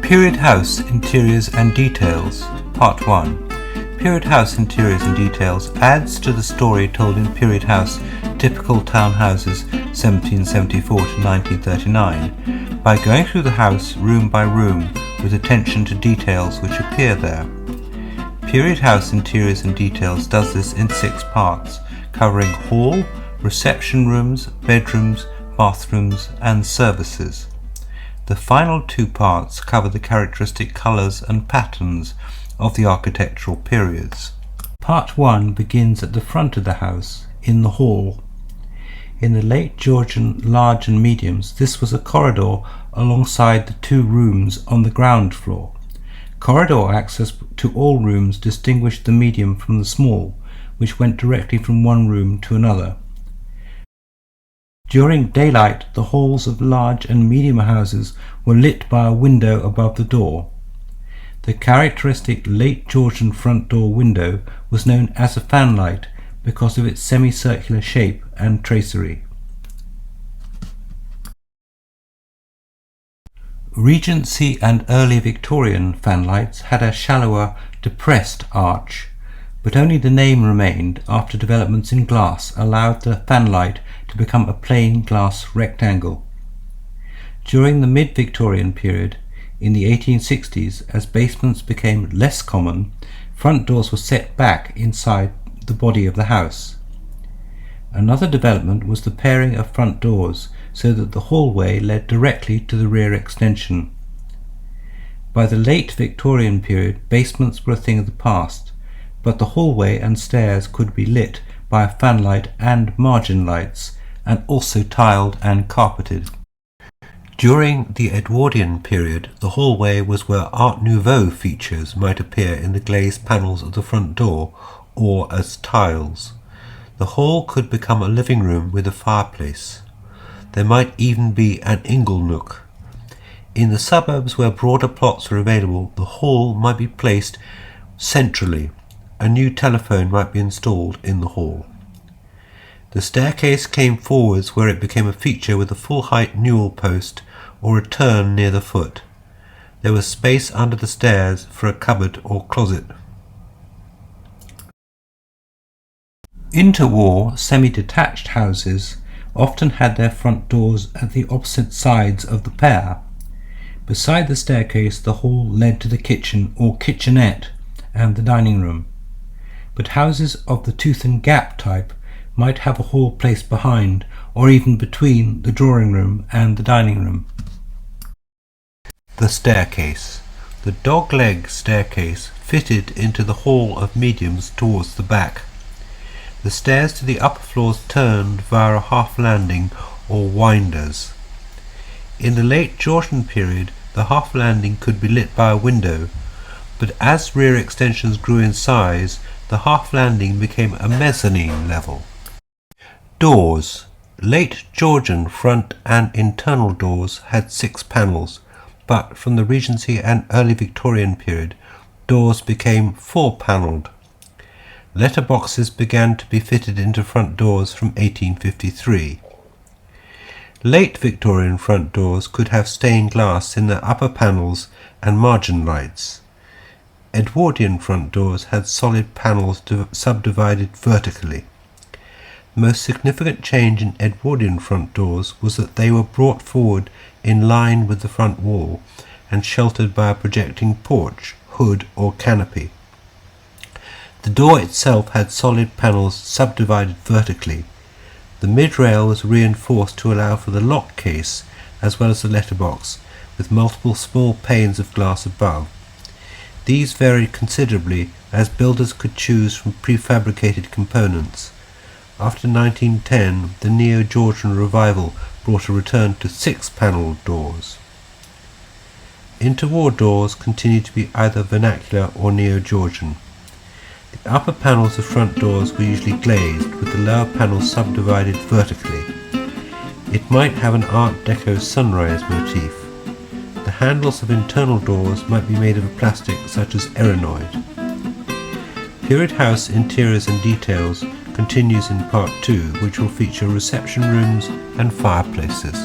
Period House Interiors and Details, Part 1. Period House Interiors and Details adds to the story told in Period House Typical Townhouses 1774 to 1939 by going through the house room by room with attention to details which appear there. Period House Interiors and Details does this in 6 parts, covering hall, reception rooms, bedrooms, bathrooms and services. The final 2 parts cover the characteristic colours and patterns of the architectural periods. Part 1 begins at the front of the house, in the hall. In the late Georgian large and mediums, this was a corridor alongside the 2 rooms on the ground floor. Corridor access to all rooms distinguished the medium from the small, which went directly from one room to another. During daylight, the halls of large and medium houses were lit by a window above the door. The characteristic late Georgian front door window was known as a fanlight because of its semicircular shape and tracery. Regency and early Victorian fanlights had a shallower, depressed arch, but only the name remained after developments in glass allowed the fanlight to become a plain glass rectangle. During the mid-Victorian period, in the 1860s, as basements became less common, front doors were set back inside the body of the house. Another development was the pairing of front doors so that the hallway led directly to the rear extension. By the late Victorian period, basements were a thing of the past, but the hallway and stairs could be lit by a fanlight and margin lights, and also tiled and carpeted. During the Edwardian period, the hallway was where Art Nouveau features might appear in the glazed panels of the front door or as tiles. The hall could become a living room with a fireplace. There might even be an ingle nook. In the suburbs where broader plots were available, the hall might be placed centrally. A new telephone might be installed in the hall. The staircase came forwards where it became a feature with a full-height newel post or a turn near the foot. There was space under the stairs for a cupboard or closet. Interwar semi-detached houses often had their front doors at the opposite sides of the pair. Beside the staircase, the hall led to the kitchen or kitchenette and the dining room. But houses of the tooth and gap type might have a hall placed behind or even between the drawing room and the dining room. The staircase. The dog-leg staircase fitted into the hall of mediums towards the back. The stairs to the upper floors turned via a half landing or winders. In the late Georgian period, the half landing could be lit by a window, but as rear extensions grew in size, the half landing became a mezzanine level. Doors. Late Georgian front and internal doors had 6 panels, but from the Regency and early Victorian period, doors became 4-panelled. Letterboxes began to be fitted into front doors from 1853. Late Victorian front doors could have stained glass in their upper panels and margin lights. Edwardian front doors had solid panels subdivided vertically. The most significant change in Edwardian front doors was that they were brought forward in line with the front wall and sheltered by a projecting porch, hood or canopy. The door itself had solid panels subdivided vertically. The mid-rail was reinforced to allow for the lock case as well as the letterbox, with multiple small panes of glass above. These varied considerably as builders could choose from prefabricated components. After 1910, the Neo-Georgian revival brought a return to 6-panelled doors. Interwar doors continued to be either vernacular or Neo-Georgian. The upper panels of front doors were usually glazed, with the lower panels subdivided vertically. It might have an Art Deco sunrise motif. The handles of internal doors might be made of a plastic such as Erinoid. Period House Interiors and Details continues in Part 2, which will feature reception rooms and fireplaces.